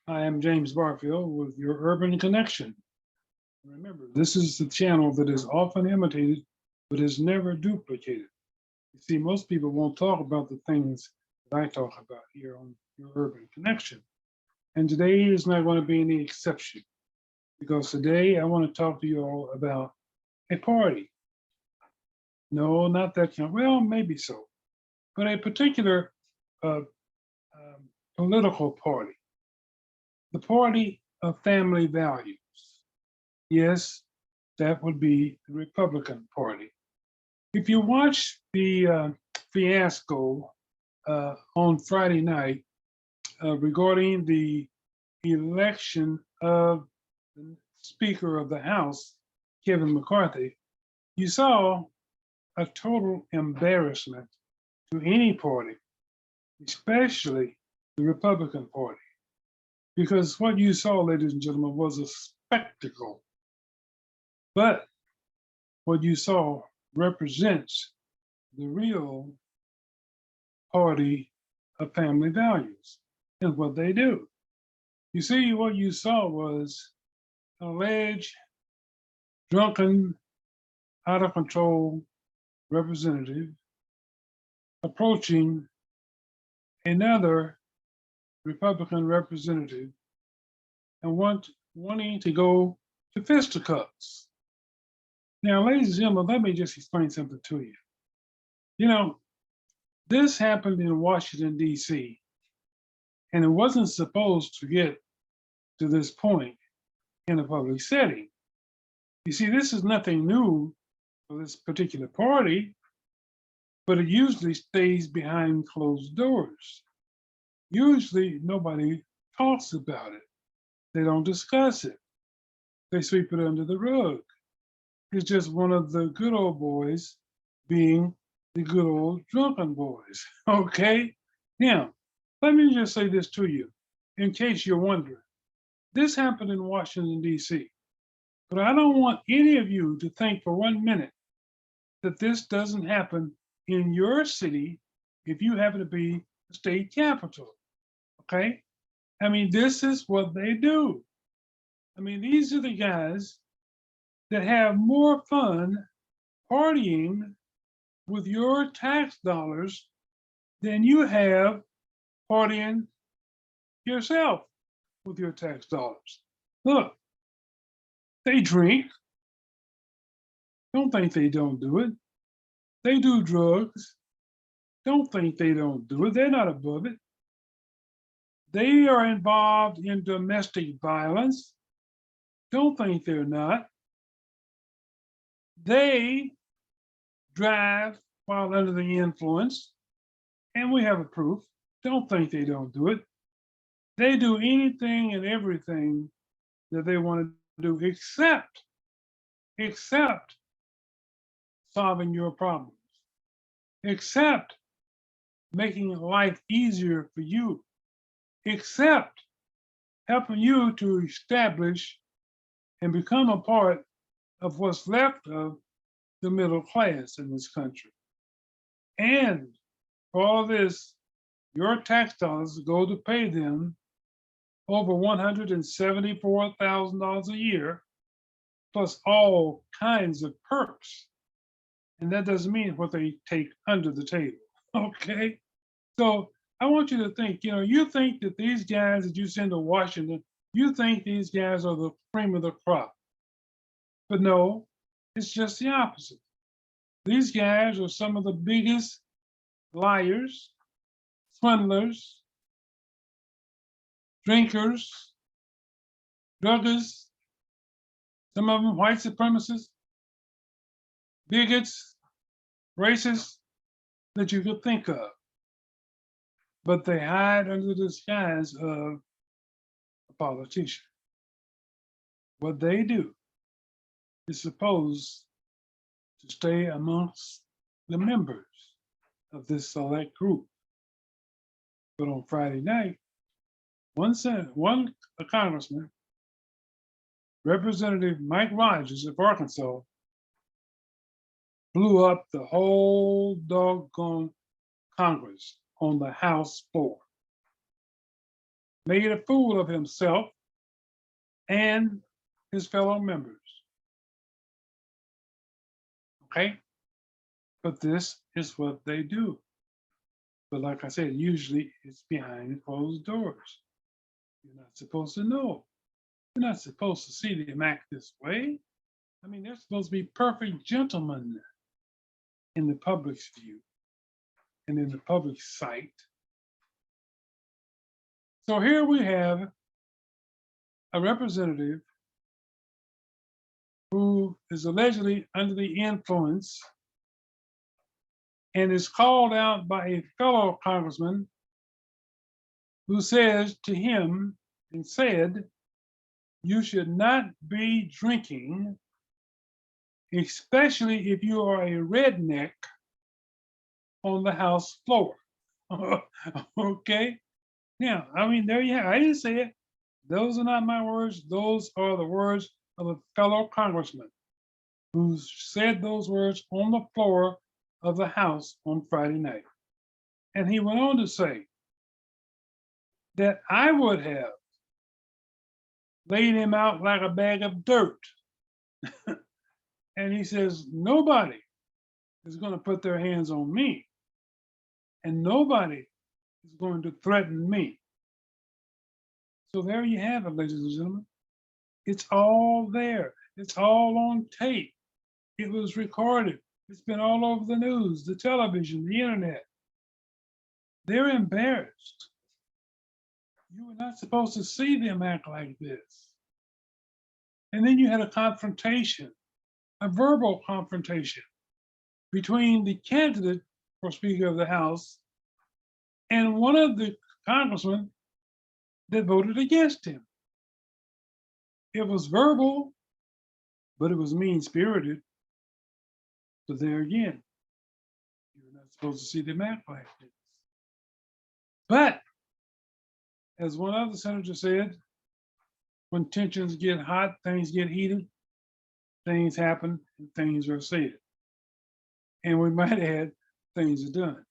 I am James Barfield with your Urban Connection. Remember, this is the channel that is often imitated, but is never duplicated. You see, most people won't talk about the things that I talk about here on your Urban Connection. And today is not going to be any exception because today I want to talk to you all about a party. No, not that kind. Well, maybe so, but a particular uh, political party, the party of family values. Yes, that would be the Republican Party. If you watch the fiasco on Friday night regarding the election of the Speaker of the House, Kevin McCarthy, you saw a total embarrassment to any party, especially the Republican Party, because what you saw, ladies and gentlemen, was a spectacle. But what you saw represents the real party of family values and what they do. You see, what you saw was an alleged drunken, out of control representative approaching another Republican representative and wanting to go to fisticuffs. Now, ladies and gentlemen, let me just explain something to you. You know, this happened in Washington, D.C., and it wasn't supposed to get to this point in a public setting. You see, this is nothing new for this particular party, but it usually stays behind closed doors. Usually, nobody talks about it. They don't discuss it. They sweep it under the rug. It's just one of the good old boys being the good old drunken boys. Okay? Now, let me just say this to you, in case you're wondering. This happened in Washington, D.C., but I don't want any of you to think for 1 minute that this doesn't happen in your city if you happen to be the state capital. Okay? I mean, this is what they do. I mean, these are the guys that have more fun partying with your tax dollars than you have partying yourself with your tax dollars. Look, they drink. Don't think they don't do it. They do drugs. Don't think they don't do it. They're not above it. They are involved in domestic violence. Don't think they're not. They drive while under the influence, and we have a proof. Don't think they don't do it. They do anything and everything that they want to do except solving your problems, except making life easier for you, except helping you to establish and become a part of what's left of the middle class in this country. And for all this, your tax dollars go to pay them over $174,000 a year, plus all kinds of perks. And that doesn't mean what they take under the table. Okay? So I want you to think, you think that these guys that you send to Washington, you think these guys are the cream of the crop. But no, it's just the opposite. These guys are some of the biggest liars, swindlers, drinkers, druggists, some of them white supremacists, bigots, racists that you could think of. But they hide under the disguise of a politician. What they do is supposed to stay amongst the members of this select group. But on Friday night, one congressman, Representative Mike Rogers of Arkansas, blew up the whole doggone Congress on the House floor. made a fool of himself and his fellow members. Okay? But this is what they do. But like I said, usually it's behind closed doors. You're not supposed to know. You're not supposed to see them act this way. I mean, they're supposed to be perfect gentlemen in the public's view and in the public sight. So here we have a representative who is allegedly under the influence and is called out by a fellow congressman who says to him and said, you should not be drinking, especially if you are a redneck on the House floor. Okay? Now, I mean, there you have it. I didn't say it. Those are not my words. Those are the words of a fellow congressman who said those words on the floor of the House on Friday night. And he went on to say that I would have laid him out like a bag of dirt. And he says, nobody is going to put their hands on me, and nobody is going to threaten me. So there you have it, ladies and gentlemen. It's all there. It's all on tape. It was recorded. It's been all over the news, the television, the internet. They're embarrassed. You were not supposed to see them act like this. And then you had a confrontation, a verbal confrontation between the candidate for Speaker of the House and one of the congressmen that voted against him. It was verbal, but it was mean-spirited. So there again, you're not supposed to see them act like this. But as one other senator said, when tensions get hot, things get heated, things happen, and things are said. And we might add, things are done.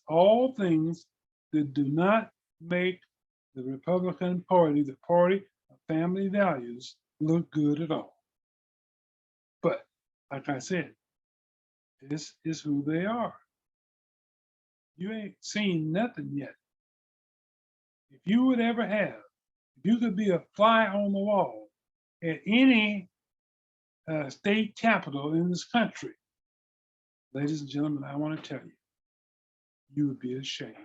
All things that do not make the Republican Party, the party of family values, look good at all. But like I said, this is who they are. You ain't seen nothing yet. If you would ever have, if you could be a fly on the wall at any state capital in this country, ladies and gentlemen, I want to tell you, you would be ashamed.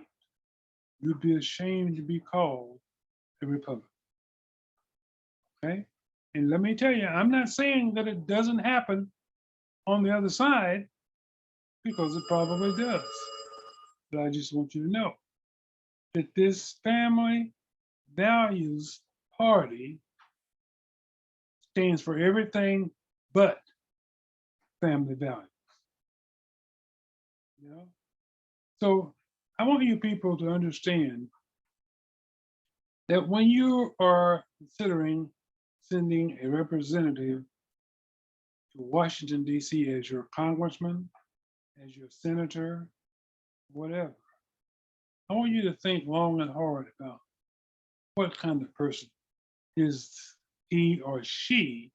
You'd be ashamed to be called a Republican. Okay? And let me tell you, I'm not saying that it doesn't happen on the other side, because it probably does. But I just want you to know that this family values party stands for everything but family values. You know? So I want you people to understand that when you are considering sending a representative to Washington, D.C. as your congressman, as your senator, whatever, I want you to think long and hard about what kind of person is he or she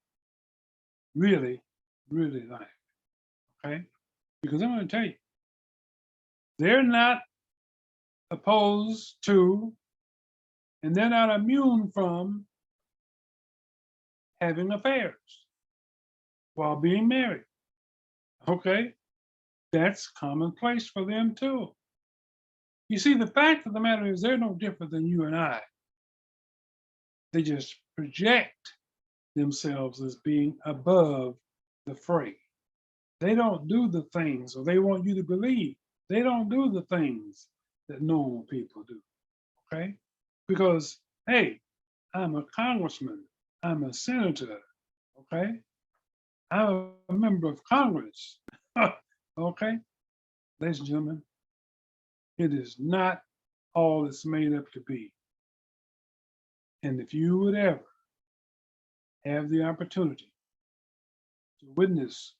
really, really like, okay? Because I'm going to tell you, they're not opposed to, and they're not immune from having affairs while being married, okay? That's commonplace for them too. You see, the fact of the matter is they're no different than you and I. They just project themselves as being above the fray. They don't do the things, or they want you to believe they don't do the things that normal people do, okay? Because, hey, I'm a congressman, I'm a senator, okay? I'm a member of Congress, okay? Ladies and gentlemen, it is not all it's made up to be. And if you would ever have the opportunity to witness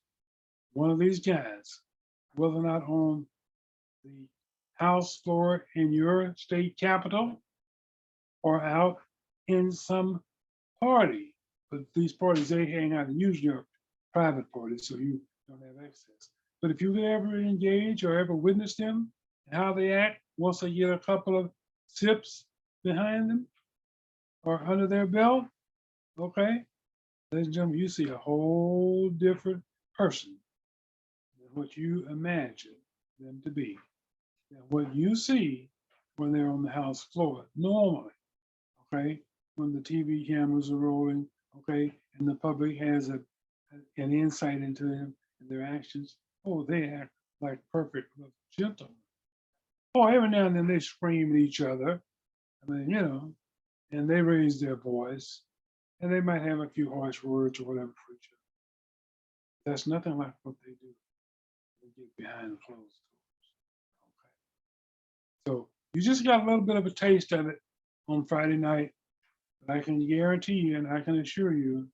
one of these guys, whether or not on the House floor in your state capital or out in some party. But these parties they hang out and usually are private parties, so you don't have access. But if you could ever engage or ever witness them and how they act once they get a couple of sips behind them or under their belt, okay, ladies and gentlemen, you see a whole different person than what you imagine them to be. Now, what you see when they're on the House floor normally, okay, when the TV cameras are rolling, okay, and the public has an insight into them and their actions, oh, they act like perfect little gentlemen. Oh, every now and then they scream at each other. I mean, and they raise their voice and they might have a few harsh words or whatever for each other. That's nothing like what they do. They get behind the closed doors. Okay. So you just got a little bit of a taste of it on Friday night. But I can guarantee you and I can assure you,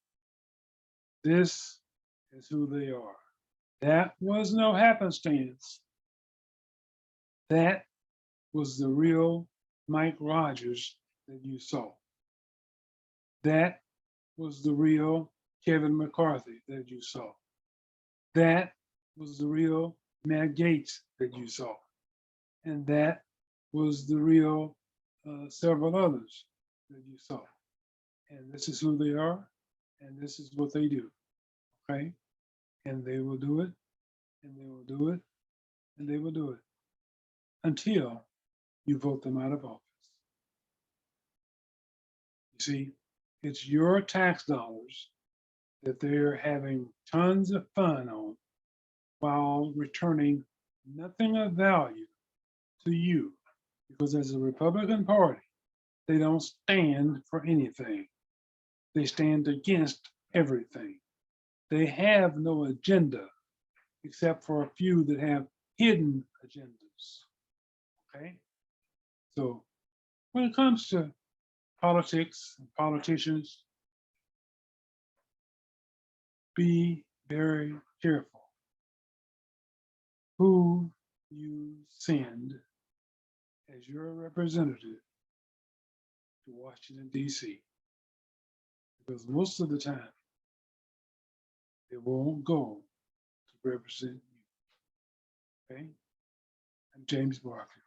this is who they are. That was no happenstance. That was the real Mike Rogers that you saw. That was the real Kevin McCarthy that you saw. That was the real Matt Gaetz that you saw. And that was the real several others that you saw. And this is who they are, and this is what they do. Okay? And they will do it, and they will do it, and they will do it until you vote them out of office. You see, it's your tax dollars that they're having tons of fun on while returning nothing of value to you. Because as a Republican Party, they don't stand for anything. They stand against everything. They have no agenda except for a few that have hidden agendas. Okay? So when it comes to politics and politicians, be very careful who you send as your representative to Washington, D.C. Because most of the time, they won't go to represent you. Okay? I'm James Barkley.